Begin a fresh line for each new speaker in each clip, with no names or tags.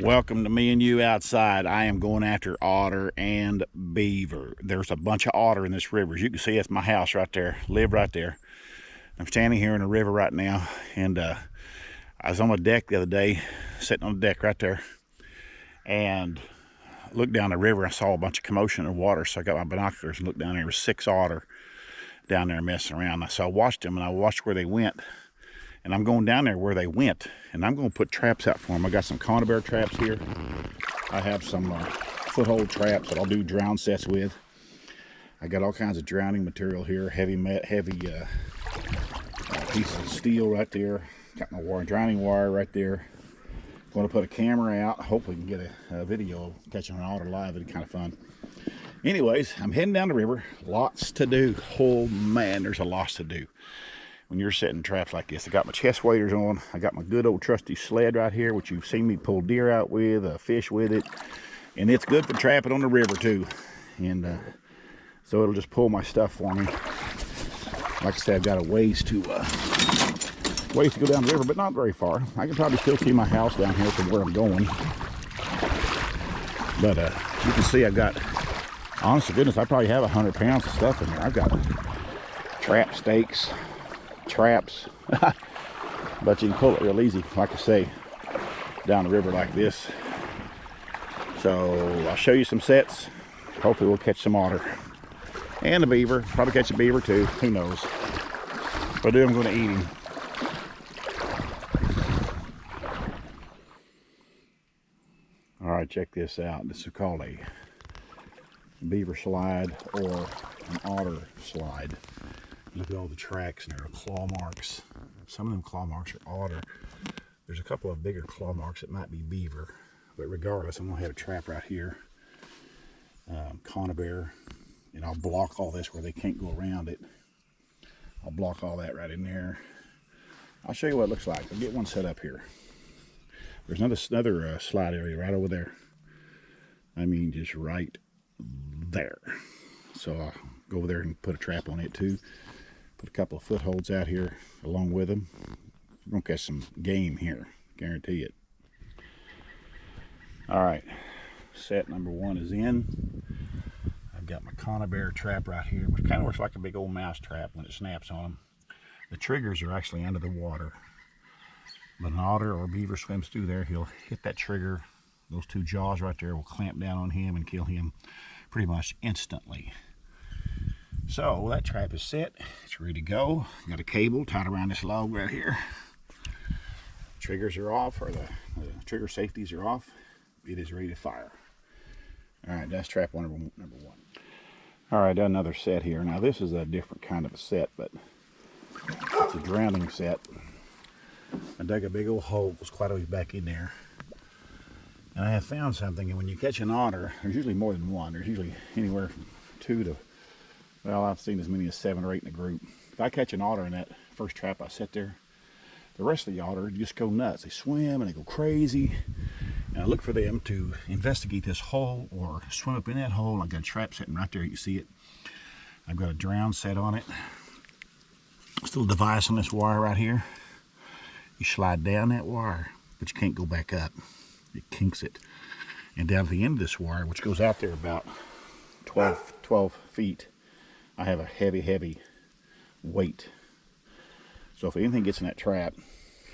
Welcome to me and you outside. I am going after otter and beaver. There's a bunch of otter in this river. As you can see, that's my house right there. Live right there. I'm standing here in the river right now, and I was on my deck the other day, sitting on the deck right there, and looked down the river. I saw a bunch of commotion in the water, so I got my binoculars and looked down there. There were 6 otter down there messing around. So I watched them, and I watched where they went. And I'm going down there where they went, and I'm going to put traps out for them. I got some conibear traps here. I have some foothold traps that I'll do drown sets with. I got all kinds of drowning material here, heavy pieces of steel right there. Got my drowning wire right there. Going to put a camera out. Hopefully we can get a video of catching an otter live. It'd be kind of fun. Anyways, I'm heading down the river. Lots to do. Oh man, there's a lot to do when you're setting traps like this. I got my chest waders on. I got my good old trusty sled right here, which you've seen me pull deer out with, fish with it. And it's good for trapping on the river too. And so it'll just pull my stuff for me. Like I said, I've got a ways to go down the river, but not very far. I can probably still see my house down here from where I'm going. But you can see I've got, honest to goodness, I probably have 100 pounds of stuff in there. I've got trap stakes, traps, but you can pull it real easy, like I say, down the river like this. So I'll show you some sets. Hopefully we'll catch some otter and a beaver. Probably catch a beaver too, who knows. If I do, I'm going to eat him. All right, check this out. This is called a beaver slide or an otter slide. Look at all the tracks, and there are claw marks. Some of them claw marks are otter. There's a couple of bigger claw marks that might be beaver. But regardless, I'm going to have a trap right here. Conibear. And I'll block all this where they can't go around it. I'll block all that right in there. I'll show you what it looks like. I'll get one set up here. There's another slide area right over there. I mean, just right there. So I'll go over there and put a trap on it too. Put a couple of footholds out here along with them. We're going to catch some game here, guarantee it. All right, set number 1 is in. I've got my conibear trap right here, which kind of looks like a big old mouse trap when it snaps on them. The triggers are actually under the water. But an otter or a beaver swims through there, he'll hit that trigger. Those 2 jaws right there will clamp down on him and kill him pretty much instantly. So that trap is set. It's ready to go. Got a cable tied around this log right here. Triggers are off, or the trigger safeties are off. It is ready to fire. All right, that's trap number one. All right, done another set here. Now this is a different kind of a set, but it's a drowning set. I dug a big old hole, goes quite a ways back in there. And I have found something, and when you catch an otter, there's usually more than one. There's usually anywhere from 2 to, well, I've seen as many as 7 or 8 in a group. If I catch an otter in that first trap I set there, the rest of the otter just go nuts. They swim and they go crazy. And I look for them to investigate this hole or swim up in that hole. I've got a trap setting right there, you can see it. I've got a drown set on it. Still a device on this wire right here. You slide down that wire, but you can't go back up. It kinks it. And down at the end of this wire, which goes out there about 12 feet, I have a heavy weight. So if anything gets in that trap,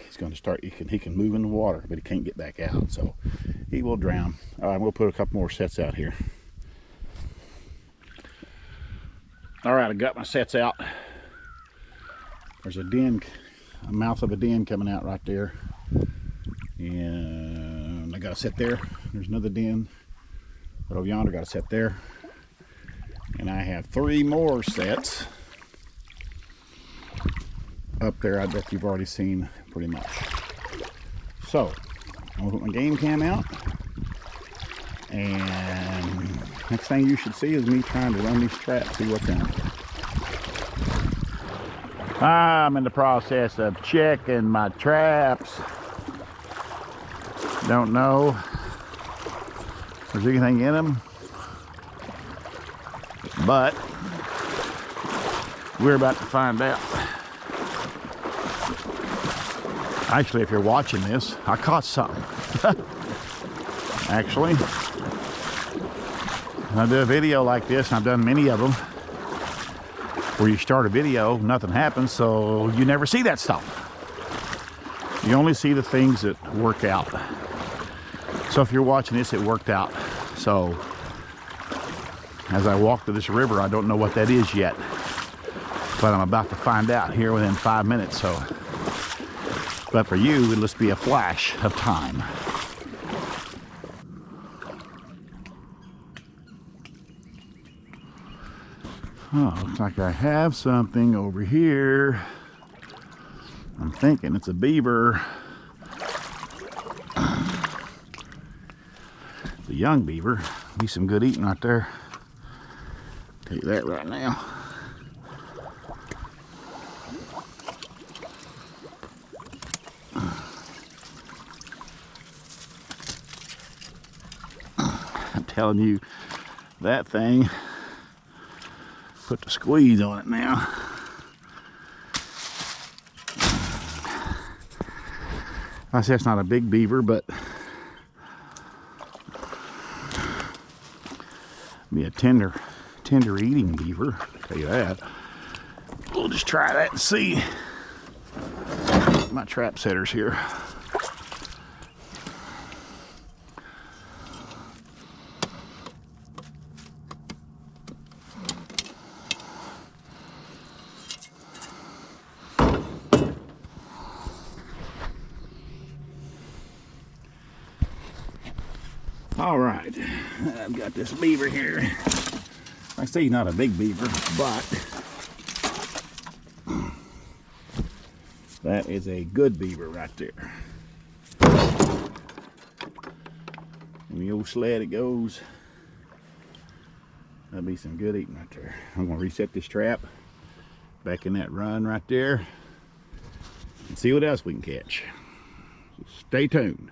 he's going to start, he can move in the water, but he can't get back out. So he will drown. All right, we'll put a couple more sets out here. All right, I got my sets out. There's a den, a mouth of a den coming out right there. And I got a set there. There's another den. Right over yonder, got a set there. And I have 3 more sets up there. I bet you've already seen pretty much. So I'm gonna put my game cam out, and next thing you should see is me trying to run these traps, see what's in them. I'm in the process of checking my traps. Don't know if there's anything in them, but we're about to find out. Actually, if you're watching this, I caught something. actually. When I do a video like this, and I've done many of them, where you start a video, nothing happens, so you never see that stuff. You only see the things that work out. So if you're watching this, it worked out. So as I walk to this river, I don't know what that is yet, but I'm about to find out here within 5 minutes. So, but for you, it'll just be a flash of time. Oh, looks like I have something over here. I'm thinking it's a beaver. It's a young beaver. Be some good eating right there. Tell you that right now. I'm telling you, that thing, put the squeeze on it now. I say it's not a big beaver, but be a tender eating beaver, I'll tell you that. We'll just try that and see. My trap setter's here. All right, I've got this beaver here. I say he's not a big beaver, but that is a good beaver right there. In the old sled it goes. That'll be some good eating right there. I'm gonna reset this trap back in that run right there and see what else we can catch. So stay tuned.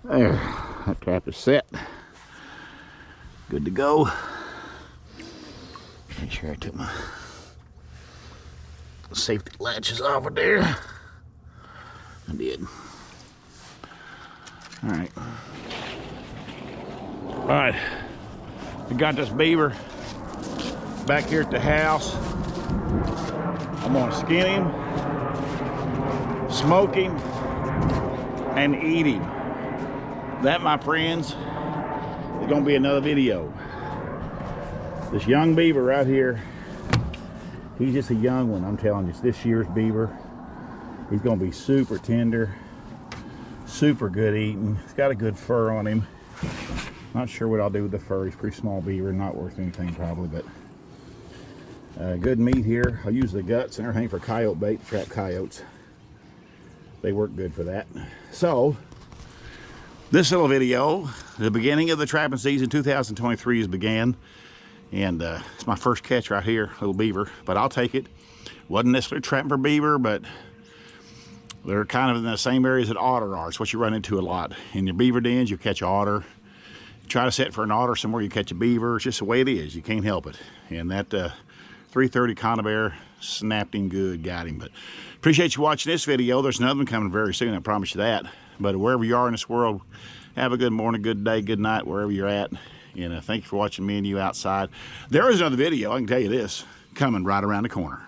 There, that trap is set. Good to go. Make sure I took my safety latches off of there. I did. Alright. Alright. We got this beaver back here at the house. I'm gonna skin him, smoke him, and eat him. That, my friends, is gonna be another video. This young beaver right here, he's just a young one, I'm telling you. It's this year's beaver. He's gonna be super tender, super good eating. He's got a good fur on him. Not sure what I'll do with the fur. He's a pretty small beaver, not worth anything probably, but good meat here. I'll use the guts and everything for coyote bait to trap coyotes. They work good for that. So this little video, the beginning of the trapping season 2023 has began, and it's my first catch right here, little beaver, but I'll take it. Wasn't necessarily trapping for beaver, but they're kind of in the same areas that otter are. It's what you run into a lot. In your beaver dens, you catch an otter. You try to set for an otter somewhere, you catch a beaver. It's just the way it is. You can't help it. And that 330 conibear, snapped him good, got him. But appreciate you watching this video. There's another one coming very soon, I promise you that. But wherever you are in this world, have a good morning, good day, good night, wherever you're at. And thank you for watching me and you outside. There is another video, I can tell you this, coming right around the corner.